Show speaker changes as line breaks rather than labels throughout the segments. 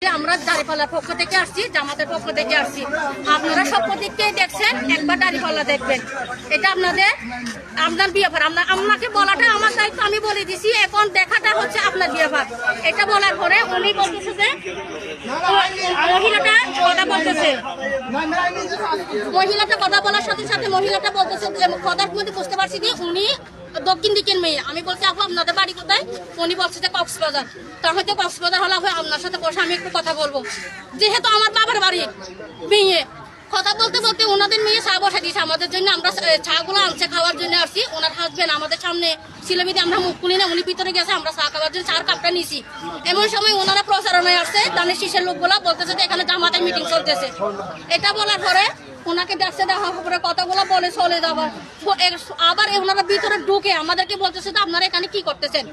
আমরা দাঁড়িপাল্লার পক্ষ থেকে আসছি, জামাতের পক্ষ থেকে আসছি। আপনারা সব দিকটাই দেখছেন, একবার দাঁড়িপাল্লা দেখবেন। এটা আপনার ব্যাপার। আপনাকে বলাটা আমার দায়িত্ব, আমি বলে দিছি। এখন দেখাটা হচ্ছে আপনার ব্যাপার। এটা বলার পরে উনি বলতেছে যে মহিলাটা কথা বলতেছে, মহিলাটা কথা বলার সাথে সাথে মহিলাটা বলতেছে, কথার মধ্যে বুঝতে পারছি যে উনি দক্ষিণ দিকের মেয়ে। আমি বলছি আপু আপনাদের বাড়ি কোথায়? উনি বলছে যে কক্সবাজার। তার হয়তো কক্সবাজার হলে আপনার সাথে বসে আমি একটু কথা বলবো, যেহেতু আমার বাবার বাড়ি মেয়ে। কথা বলতে বলতে ওনাদের মেয়ে চা বসা দিয়েছে আমাদের জন্য। আমরা চা গুলো আনছে খাওয়ার জন্য আসছি। ওনার হাজবেন্ড আমাদের সামনে ছিল, বিধি আমরা মুখ খুলি না, উনি ভিতরে গেছে, আমরা চা খাওয়ার জন্য চার কাপটা নিয়েছি। এমন সময় ওনারা প্রচারণায় আসছে, দানের শীষের লোকগুলা বলতেছে যে এখানে জামাতের মিটিং চলতেছে। এটা বলার পরে ওনাকে দেখছে, দেখা পরে কথাগুলো বলে চলে যাবার। আবার ওনারা ভিতরে ঢুকে আমাদেরকে বলতেছে যে আপনারা এখানে কি করতেছেন।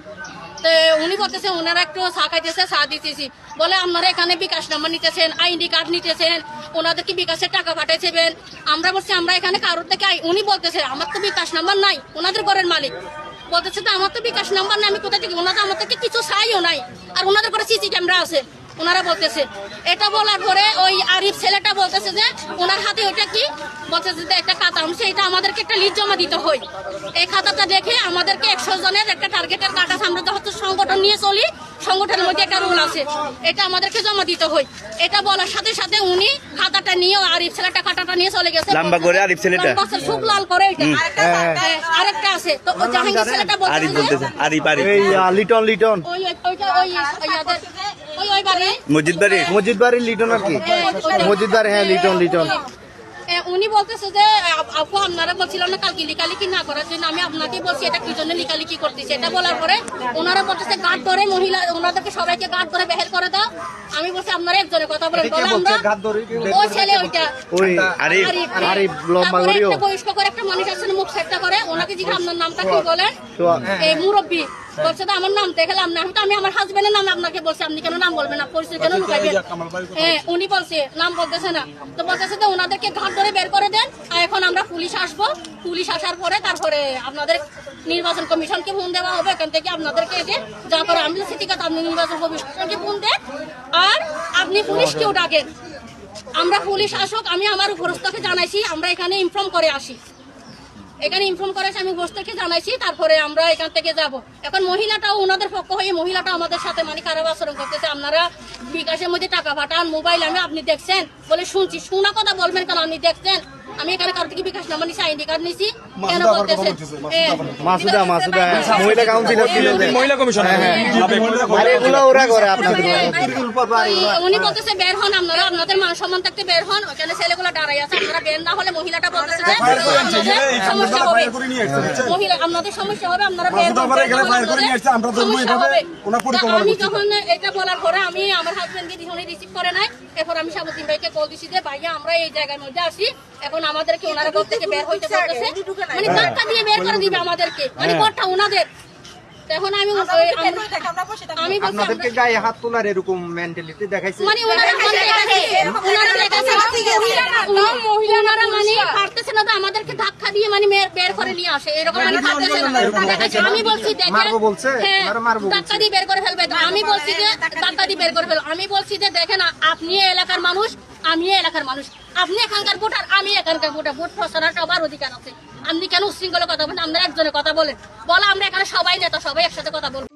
তো উনি বলতেছে ওনারা একটু চা খাইতেছে, চা দিতেছি। বলে আপনারা এখানে বিকাশ নাম্বার নিতেছেন, আইডি কার্ড নিতেছেন, ওনাদেরকে বিকাশের টাকা পাঠাইছেন। আমরা বলছি আমরা এখানে কারোর থেকে উনি বলতেছে আমার তো বিকাশ নাম্বার নাই, ওনাদের ঘরের মালিক বলতেছে তো আমার তো বিকাশ নাম্বার নাই, আমি কোথা থেকে, ওনাদের আমার থেকে কিছু চাইও নাই, আর ওনাদের ঘরে সিসি ক্যামেরা আছে। ওনারা বলতেছে এটা বলার পরে ওই আরিফ ছেলেটা বলতেছে যে ওনার হাতে ওইটা কি বলতেছে যে একটা খাতা আনছে, এটা আমাদেরকে একটা লিস্ট জমা দিতে হয়। এই খাতাটা দেখে আমাদেরকে 100 জনের একটা টার্গেটের কার্ড আছে, আমরা যখন সংগঠন নিয়ে চলি, সংগঠনের মধ্যে একটা রুল আছে, এটা আমাদেরকে জমা দিতে হয়। এটা বলার সাথে সাথে উনি খাতাটা নিয়ে আরিফ ছেলেটা খাতাটা নিয়ে চলে গেছে।
লম্বা করে আরিফ ছেলেটা
খুব লাল করে আরেকটা আছে। তো জাহাঙ্গীর ছেলেটা বলতেছে
আরিফ আরিফ
লিটন মসজিদ বাড়ি লিটন আর কি মসজিদ বাড়ি, হ্যাঁ লিটন।
উনি বলতেছে যে আপু আপনারা বলছিলাম না কালকে লিখালিখি না করার জন্য, আমি আপনাকে বলছি এটা কি জন্য লিখালিখি করতেছি। এটা বলার পরে ওনারা বলতেছে গার্ড ধরে, মহিলা ওনাদেরকে সবাইকে গার্ড ধরে বের করে দাও। আমি বলছি আপনারা একজনের কথা বলেন, বলে আমরা ওই ছেলে ওইটা বয়স্ক করে একটা মানুষ আছে মুখ সেটটা করে, ওনাকে জিজ্ঞাসা আপনার নামটা কি বলেন, এই মুরব্বী বলছে তো আমার নাম দেখলাম না, আমি আমার হাজবেন্ডের নাম আপনাকে বলছি, আপনি কেন নাম বলবেন না, পরিচয় কেন লুকাইবেন? উনি বলছে নাম বলতেছে না, তো বলতেছে তো ওনাদেরকে ঘাট ধরে বের করে দেন। এখন আমরা পুলিশ আসবো, পুলিশ আসার পরে তারপরে আপনাদের নির্বাচন কমিশনকে ফোন দেওয়া হবে, এখান থেকে আপনাদেরকে এসে যা করে আমি সিটি কথা আপনি নির্বাচন কমিশনকে ফোন দেন, আর আপনি পুলিশকেও ডাকেন। আমরা পুলিশ আসুক, আমি আমার উপরস্থকে জানাইছি, আমরা এখানে ইনফর্ম করে আসি, এখানে ইনফর্ম করেছে, আমি উপরস্থকে জানাইছি, তারপরে আমরা এখান থেকে যাব। এখন মহিলাটাও ওনাদের পক্ষ হয়ে মহিলাটা আমাদের সাথে মানে খারাপ আচরণ করতেছে। আপনারা বিকাশের মধ্যে টাকা পাঠান, মোবাইল আপনি দেখছেন, বলে শুনছি, শোনা কথা বলবেন কেন, আপনি দেখছেন আমি এখানে কারো থেকে বিকাশ নাম্বার নিছি, আইডি কার্ড নিছি, কেন বলতেছে
মাসুদা মহিলা কাউন্সিলর ছিল,
মহিলা কমিশন,
এগুলো ওরা করে আপনাদের।
উনি বলতেছে বের হন আপনারা, আপনাদের মান সম্মান থাকতে বের হন, ওখানে ছেলেগুলো দাঁড়াই আছে, আপনারা বের না হলে মহিলাটা বলতেছে যে সমস্যা হবে, মহিলা আপনাদের সমস্যা হবে, আপনারা বের হবে। আমি যখন এটা বলার পরে আমি আমার হাজবেন্ডকে দিশনে রিসিভ করে নাই, এরপর আমি সাবুদ্দিন ভাইকে কল দিছি যে ভাইয়া আমরা এই জায়গার মধ্যে আসি, এখন আমাদেরকে ওনারা ঘর থেকে বের হইতে বলতেছে, মানে ধাক্কা দিয়ে বের করে দিবে আমাদেরকে, মানে ঘরটা ওনাদের। এখন আমি
আপনাদেরকে গায়ে হাত তোলার এরকম মেন্টালিটি দেখাইছে,
মানে ওনারা মানে পারতেছে না, আমাদেরকে ধাক্কা দিয়ে মানে বের করে নিয়ে আসে, এরকম মানে পারতেছে না। আমি বলছি ধাক্কা দিয়ে বের করে ফেলবে, আমি বলছি যে ধাক্কা দিয়ে বের করে ফেলবে। আমি বলছি যে দেখেন আপনি এলাকার মানুষ, আমি এলাকার মানুষ, আপনি এখানকার ভোটার, আমি এখানকার ভোটার, ভোট প্রচারের সবার অধিকার আছে। আপনি কেন উশৃঙ্খলা কথা বলেন? আপনারা একজনের কথা বলেন, বলা আমরা এখানে সবাই নেতা, সবাই একসাথে কথা বলবো।